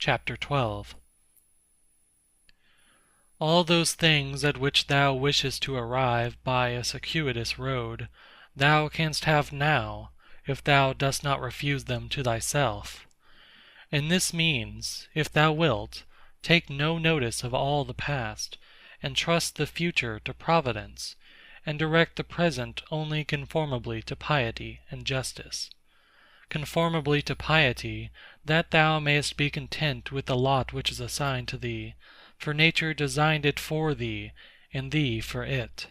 Chapter 12. All those things at which thou wishest to arrive by a circuitous road, thou canst have now, if thou dost not refuse them to thyself. And this means, if thou wilt, take no notice of all the past, and trust the future to Providence, and direct the present only conformably to piety and justice. Conformably to piety, that thou mayest be content with the lot which is assigned to thee, for nature designed it for thee, and thee for it.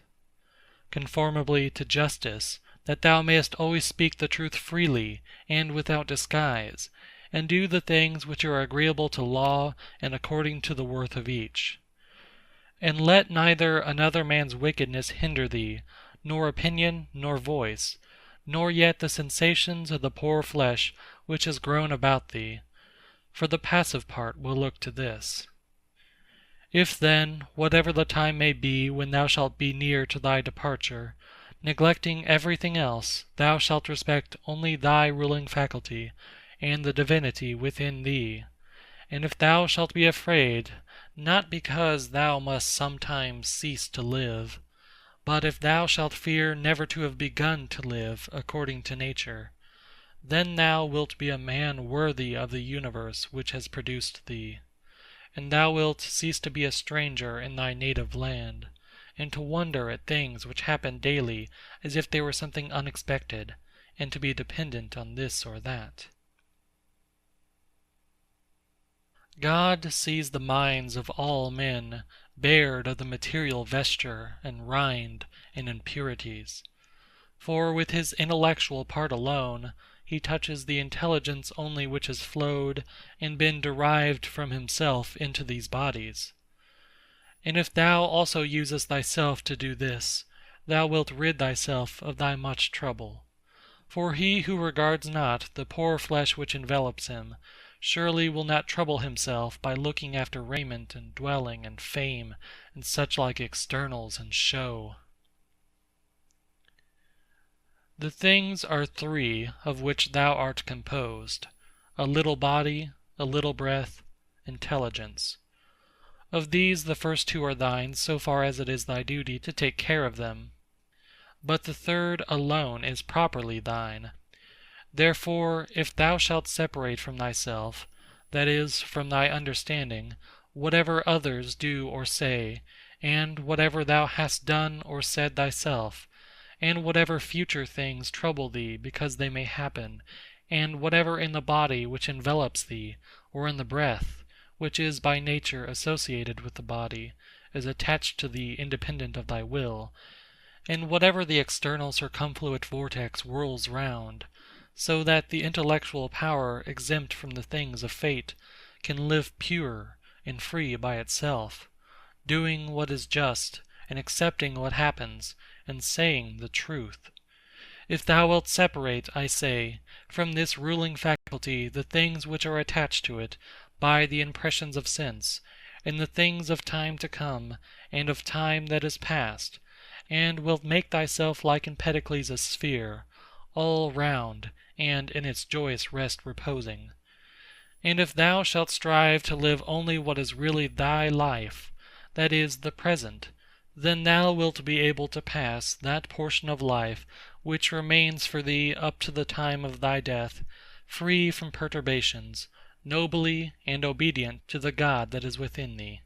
Conformably to justice, that thou mayest always speak the truth freely and without disguise, and do the things which are agreeable to law and according to the worth of each. And let neither another man's wickedness hinder thee, nor opinion, nor voice, nor yet the sensations of the poor flesh which has grown about thee, for the passive part will look to this. If then, whatever the time may be when thou shalt be near to thy departure, neglecting everything else, thou shalt respect only thy ruling faculty, and the divinity within thee, and if thou shalt be afraid, not because thou must sometimes cease to live, but if thou shalt fear never to have begun to live according to nature, then thou wilt be a man worthy of the universe which has produced thee, and thou wilt cease to be a stranger in thy native land, and to wonder at things which happen daily as if they were something unexpected, and to be dependent on this or that. God sees the minds of all men bared of the material vesture and rind and impurities. For with his intellectual part alone, he touches the intelligence only which has flowed and been derived from himself into these bodies. And if thou also usest thyself to do this, thou wilt rid thyself of thy much trouble. For he who regards not the poor flesh which envelops him, surely will not trouble himself by looking after raiment and dwelling and fame and such like externals and show. The things are three of which thou art composed: a little body, a little breath, intelligence. Of these the first two are thine so far as it is thy duty to take care of them. But the third alone is properly thine. Therefore, if thou shalt separate from thyself, that is, from thy understanding, whatever others do or say, and whatever thou hast done or said thyself, and whatever future things trouble thee because they may happen, and whatever in the body which envelops thee, or in the breath, which is by nature associated with the body, is attached to thee independent of thy will, and whatever the external circumfluent vortex whirls round, so that the intellectual power exempt from the things of fate can live pure and free by itself, doing what is just, and accepting what happens, and saying the truth. If thou wilt separate, I say, from this ruling faculty the things which are attached to it by the impressions of sense, and the things of time to come, and of time that is past, and wilt make thyself like Empedocles' sphere, all round, and in its joyous rest reposing. And if thou shalt strive to live only what is really thy life, that is, the present, then thou wilt be able to pass that portion of life which remains for thee up to the time of thy death, free from perturbations, nobly and obedient to the God that is within thee.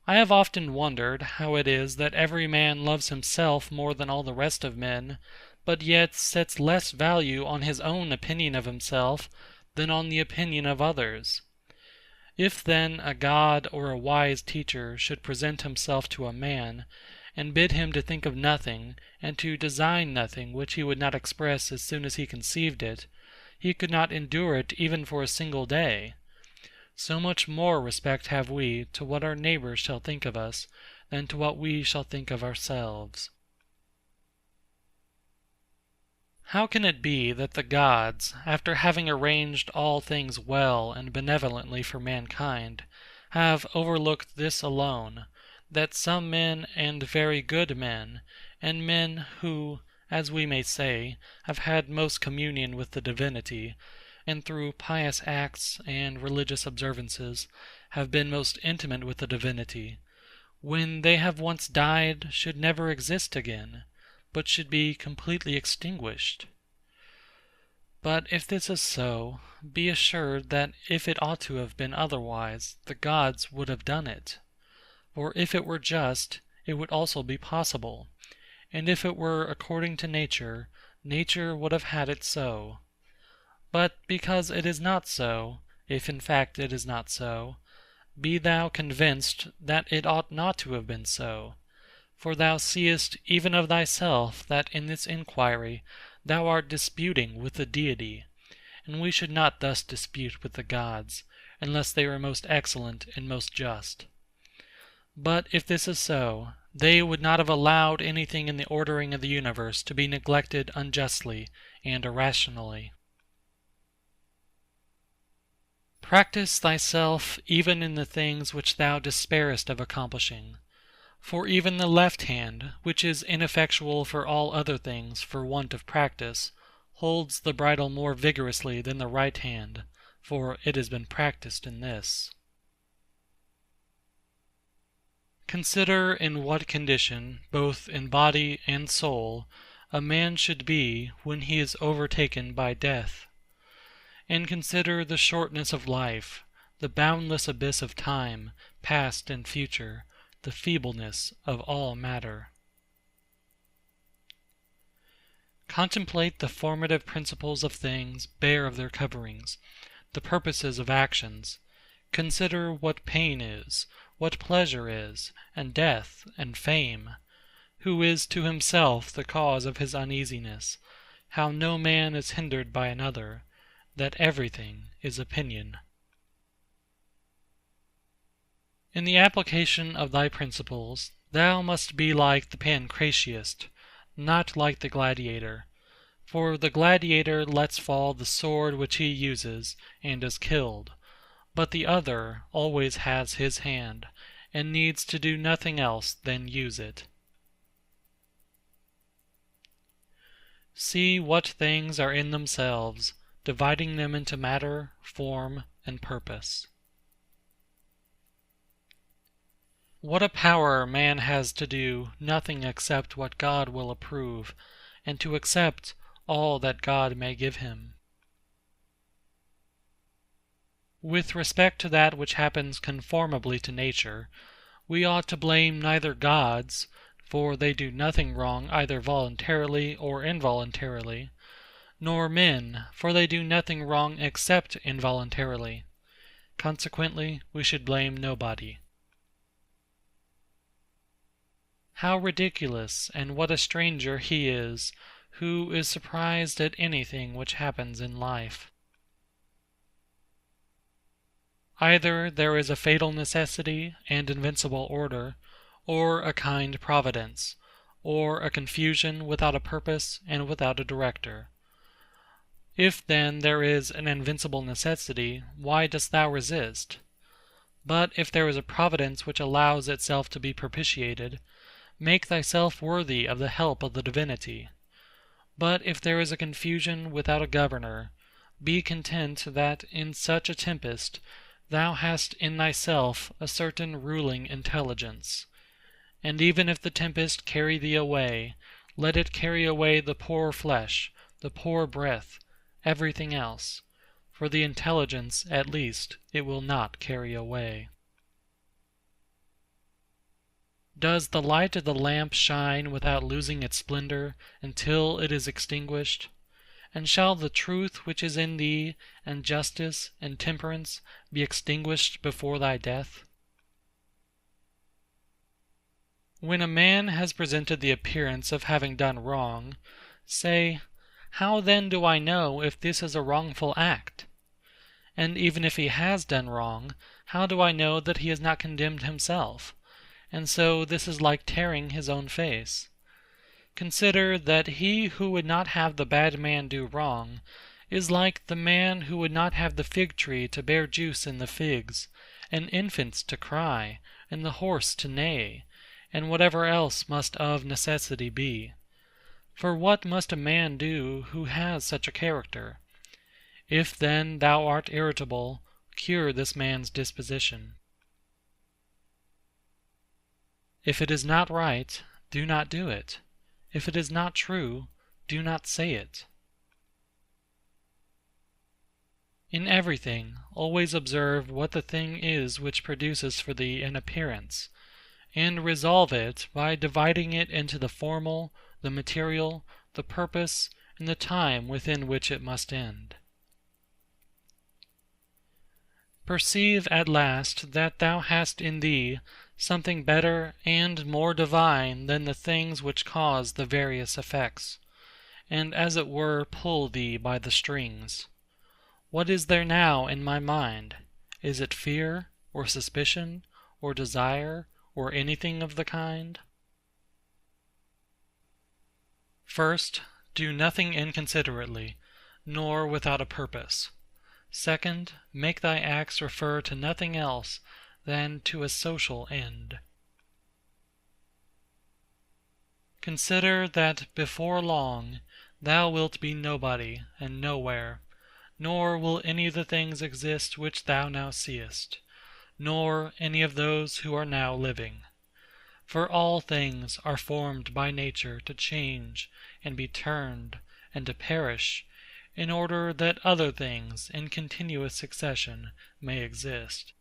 I have often wondered how it is that every man loves himself more than all the rest of men, but yet sets less value on his own opinion of himself than on the opinion of others. If then a God or a wise teacher should present himself to a man, and bid him to think of nothing, and to design nothing which he would not express as soon as he conceived it, he could not endure it even for a single day. So much more respect have we to what our neighbors shall think of us, than to what we shall think of ourselves. How can it be that the gods, after having arranged all things well and benevolently for mankind, have overlooked this alone, that some men and very good men, and men who, as we may say, have had most communion with the divinity, and through pious acts and religious observances have been most intimate with the divinity, when they have once died, should never exist again, but should be completely extinguished. But if this is so, be assured that if it ought to have been otherwise, the gods would have done it. For if it were just, it would also be possible, and if it were according to nature, nature would have had it so. But because it is not so, if in fact it is not so, be thou convinced that it ought not to have been so. For thou seest even of thyself that in this inquiry thou art disputing with the Deity, and we should not thus dispute with the gods, unless they were most excellent and most just. But if this is so, they would not have allowed anything in the ordering of the universe to be neglected unjustly and irrationally. Practice thyself even in the things which thou despairest of accomplishing. For even the left hand, which is ineffectual for all other things for want of practice, holds the bridle more vigorously than the right hand, for it has been practised in this. Consider in what condition, both in body and soul, a man should be when he is overtaken by death. And consider the shortness of life, the boundless abyss of time, past and future, the feebleness of all matter. Contemplate the formative principles of things bare of their coverings, the purposes of actions. Consider what pain is, what pleasure is, and death, and fame. Who is to himself the cause of his uneasiness, how no man is hindered by another, that everything is opinion. In the application of thy principles, thou must be like the Pancratiast, not like the gladiator. For the gladiator lets fall the sword which he uses, and is killed. But the other always has his hand, and needs to do nothing else than use it. See what things are in themselves, dividing them into matter, form, and purpose. What a power man has to do nothing except what God will approve, and to accept all that God may give him. With respect to that which happens conformably to nature, we ought to blame neither gods, for they do nothing wrong either voluntarily or involuntarily, nor men, for they do nothing wrong except involuntarily. Consequently, we should blame nobody. How ridiculous and what a stranger he is who is surprised at anything which happens in life. Either there is a fatal necessity and invincible order, or a kind providence, or a confusion without a purpose and without a director. If then there is an invincible necessity, why dost thou resist? But if there is a providence which allows itself to be propitiated, make thyself worthy of the help of the divinity. But if there is a confusion without a governor, be content that in such a tempest thou hast in thyself a certain ruling intelligence. And even if the tempest carry thee away, let it carry away the poor flesh, the poor breath, everything else, for the intelligence at least it will not carry away. Does the light of the lamp shine without losing its splendor until it is extinguished? And shall the truth which is in thee, and justice, and temperance, be extinguished before thy death? When a man has presented the appearance of having done wrong, say, how then do I know if this is a wrongful act? And even if he has done wrong, how do I know that he has not condemned himself? And so this is like tearing his own face. Consider that he who would not have the bad man do wrong is like the man who would not have the fig tree to bear juice in the figs, and infants to cry, and the horse to neigh, and whatever else must of necessity be. For what must a man do who has such a character? If then thou art irritable, cure this man's disposition. If it is not right, do not do it. If it is not true, do not say it. In everything, always observe what the thing is which produces for thee an appearance, and resolve it by dividing it into the formal, the material, the purpose, and the time within which it must end. Perceive at last that thou hast in thee something better and more divine than the things which cause the various effects, and as it were pull thee by the strings. What is there now in my mind? Is it fear, or suspicion, or desire, or anything of the kind? First, do nothing inconsiderately, nor without a purpose. Second, make thy acts refer to nothing else than to a social end. Consider that before long thou wilt be nobody and nowhere, nor will any of the things exist which thou now seest, nor any of those who are now living. For all things are formed by nature to change and be turned and to perish, in order that other things in continuous succession may exist.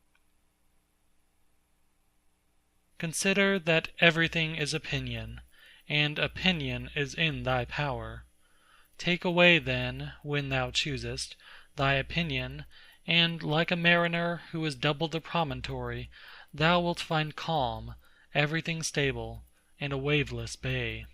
Consider that everything is opinion, and opinion is in thy power. Take away then, when thou choosest, thy opinion, and like a mariner who has doubled the promontory, thou wilt find calm, everything stable, and a waveless bay.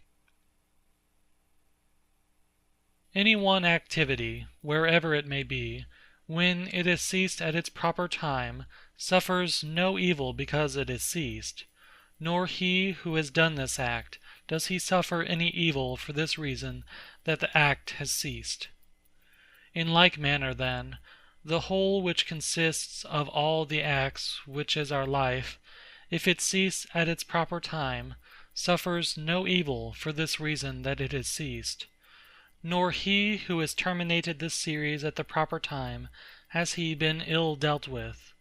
Any one activity, wherever it may be, when it is ceased at its proper time, suffers no evil because it is ceased, nor he who has done this act does he suffer any evil for this reason that the act has ceased. In like manner, then, the whole which consists of all the acts which is our life, if it cease at its proper time, suffers no evil for this reason that it has ceased, nor he who has terminated this series at the proper time has he been ill dealt with.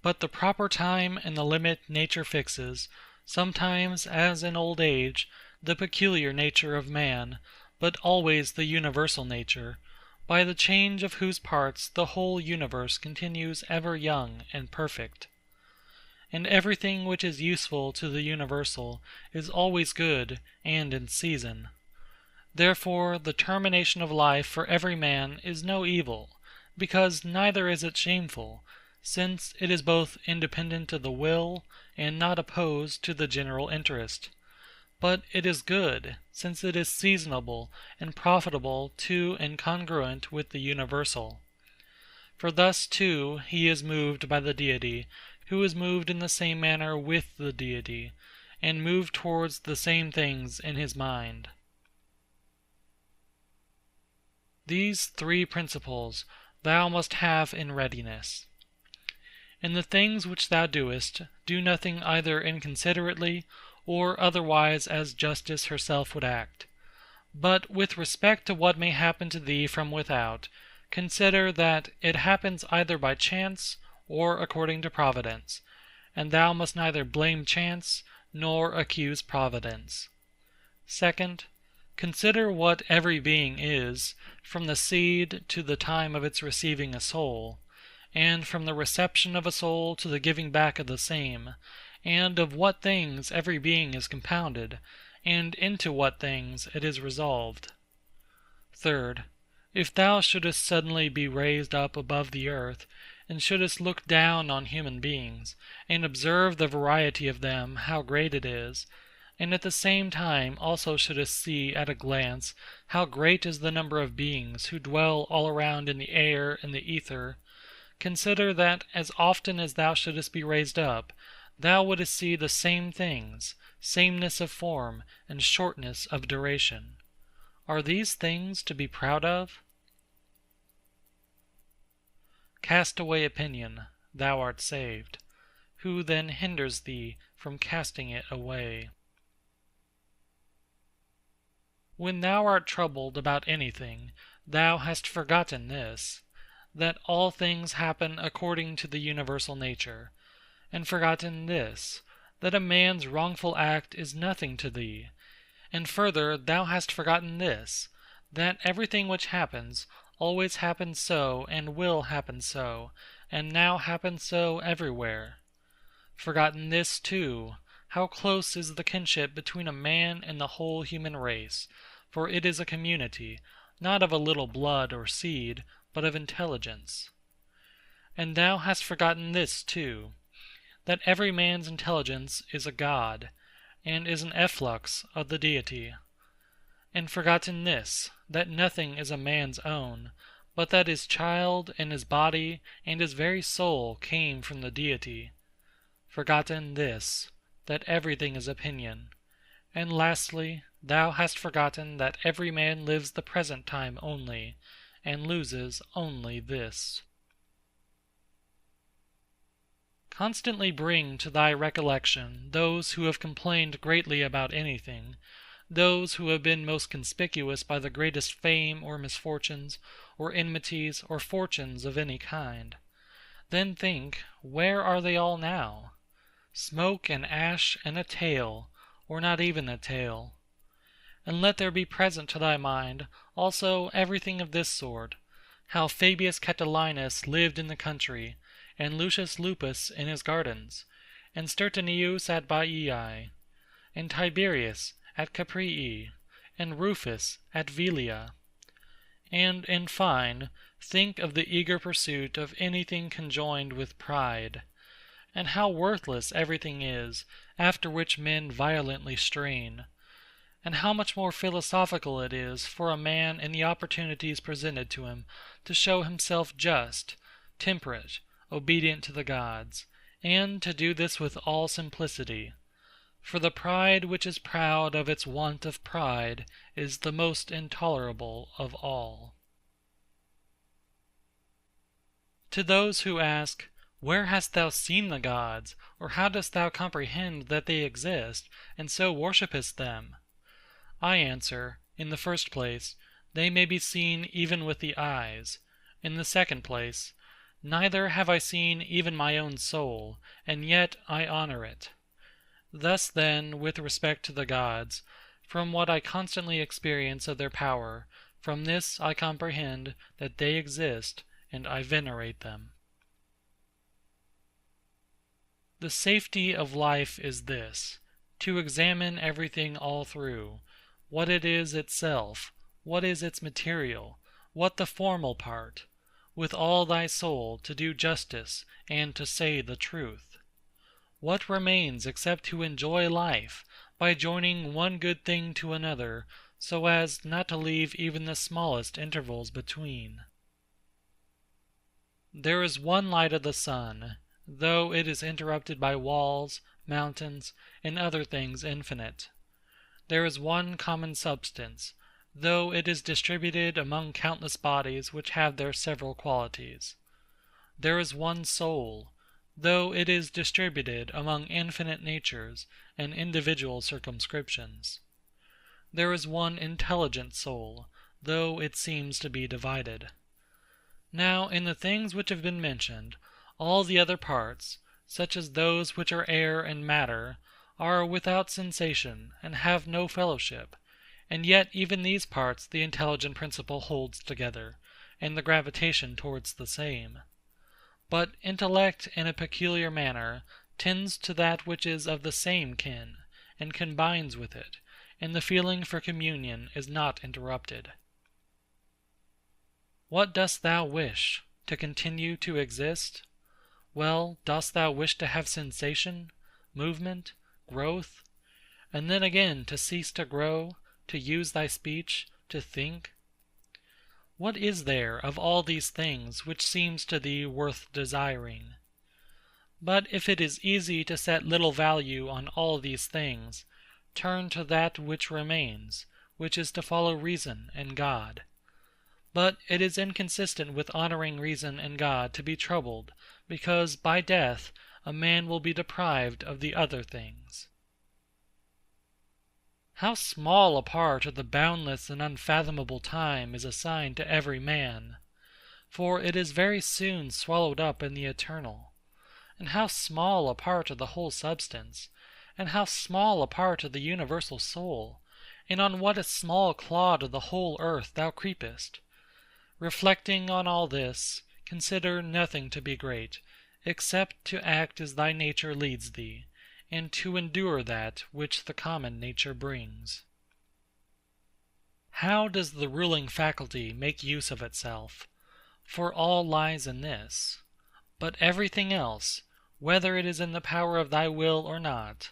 But the proper time and the limit nature fixes, sometimes, as in old age, the peculiar nature of man, but always the universal nature, by the change of whose parts the whole universe continues ever young and perfect. And everything which is useful to the universal is always good and in season. Therefore the termination of life for every man is no evil, because neither is it shameful, since it is both independent of the will and not opposed to the general interest. But it is good, since it is seasonable and profitable to and congruent with the universal. For thus too he is moved by the Deity, who is moved in the same manner with the Deity, and moved towards the same things in his mind. These three principles thou must have in readiness. In the things which thou doest, do nothing either inconsiderately, or otherwise as justice herself would act. But with respect to what may happen to thee from without, consider that it happens either by chance, or according to providence, and thou must neither blame chance, nor accuse providence. Second, consider what every being is, from the seed to the time of its receiving a soul, and from the reception of a soul to the giving back of the same, and of what things every being is compounded, and into what things it is resolved. Third, if thou shouldest suddenly be raised up above the earth, and shouldest look down on human beings, and observe the variety of them, how great it is, and at the same time also shouldest see at a glance how great is the number of beings who dwell all around in the air and the ether, consider that as often as thou shouldest be raised up, thou wouldest see the same things, sameness of form, and shortness of duration. Are these things to be proud of? Cast away opinion, thou art saved. Who then hinders thee from casting it away? When thou art troubled about anything, thou hast forgotten this, that all things happen according to the universal nature, and forgotten this, that a man's wrongful act is nothing to thee; and further thou hast forgotten this, that everything which happens always happens so and will happen so, and now happens so everywhere. Forgotten this too, how close is the kinship between a man and the whole human race, for it is a community, not of a little blood or seed, but of intelligence. And thou hast forgotten this too, that every man's intelligence is a God, and is an efflux of the Deity; and forgotten this, that nothing is a man's own, but that his child, and his body, and his very soul came from the Deity; forgotten this, that everything is opinion; and lastly, thou hast forgotten that every man lives the present time only, and loses only this. Constantly bring to thy recollection those who have complained greatly about anything, those who have been most conspicuous by the greatest fame or misfortunes, or enmities, or fortunes of any kind. Then think, where are they all now? Smoke and ash and a tail, or not even a tail. And let there be present to thy mind also everything of this sort: how Fabius Catilinus lived in the country, and Lucius Lupus in his gardens, and Stertonius at Baiae, and Tiberius at Caprii, and Rufus at Velia. And, in fine, think of the eager pursuit of anything conjoined with pride, and how worthless everything is after which men violently strain, and how much more philosophical it is for a man in the opportunities presented to him to show himself just, temperate, obedient to the gods, and to do this with all simplicity; for the pride which is proud of its want of pride is the most intolerable of all. To those who ask, where hast thou seen the gods, or how dost thou comprehend that they exist, and so worshippest them? I answer, in the first place, they may be seen even with the eyes; in the second place, neither have I seen even my own soul, and yet I honor it. Thus then, with respect to the gods, from what I constantly experience of their power, from this I comprehend that they exist, and I venerate them. The safety of life is this: to examine everything all through, what it is itself, what is its material, what the formal part, with all thy soul to do justice and to say the truth. What remains except to enjoy life, by joining one good thing to another, so as not to leave even the smallest intervals between? There is one light of the sun, though it is interrupted by walls, mountains, and other things infinite. There is one common substance, though it is distributed among countless bodies which have their several qualities. There is one soul, though it is distributed among infinite natures and individual circumscriptions. There is one intelligent soul, though it seems to be divided. Now, in the things which have been mentioned, all the other parts, such as those which are air and matter, are without sensation, and have no fellowship, and yet even these parts the intelligent principle holds together, and the gravitation towards the same. But intellect in a peculiar manner tends to that which is of the same kin, and combines with it, and the feeling for communion is not interrupted. What dost thou wish? To continue to exist? Well, dost thou wish to have sensation, movement, growth, and then again to cease to grow, to use thy speech, to think? What is there of all these things which seems to thee worth desiring? But if it is easy to set little value on all these things, turn to that which remains, which is to follow reason and God. But it is inconsistent with honoring reason and God to be troubled, because by death a man will be deprived of the other things. How small a part of the boundless and unfathomable time is assigned to every man! for it is very soon swallowed up in the eternal. And how small a part of the whole substance, and how small a part of the universal soul, and on what a small clod of the whole earth thou creepest! Reflecting on all this, consider nothing to be great, except to act as thy nature leads thee, and to endure that which the common nature brings. How does the ruling faculty make use of itself? For all lies in this. But everything else, whether it is in the power of thy will or not,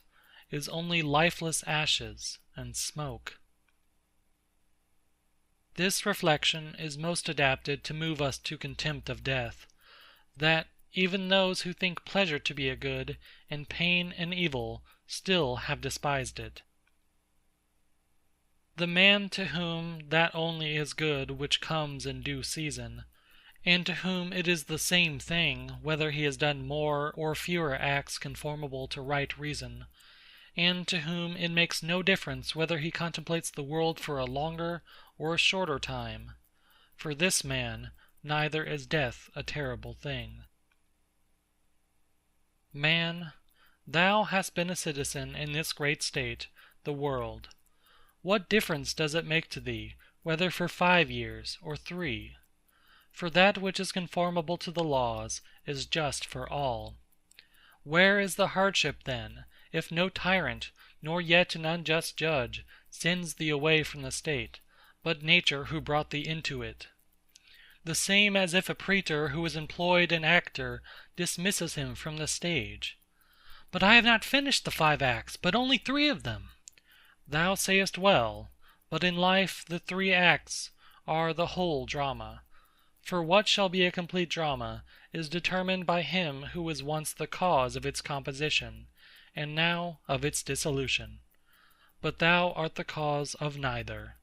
is only lifeless ashes and smoke. This reflection is most adapted to move us to contempt of death, that even those who think pleasure to be a good, and pain an evil, still have despised it. The man to whom that only is good which comes in due season, and to whom it is the same thing whether he has done more or fewer acts conformable to right reason, and to whom it makes no difference whether he contemplates the world for a longer or a shorter time, for this man neither is death a terrible thing. Man, thou hast been a citizen in this great state, the world. What difference does it make to thee, whether for 5 years or 3? For that which is conformable to the laws is just for all. Where is the hardship then, if no tyrant, nor yet an unjust judge, sends thee away from the state, but nature who brought thee into it? The same as if a praetor who is employed an actor dismisses him from the stage. But I have not finished the 5 acts, but only 3 of them. Thou sayest well, but in life the 3 acts are the whole drama. For what shall be a complete drama is determined by him who was once the cause of its composition, and now of its dissolution. But thou art the cause of neither.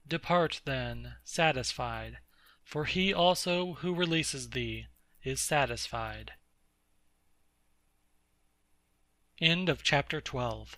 Depart then, satisfied, for he also who releases thee is satisfied. End of chapter 12.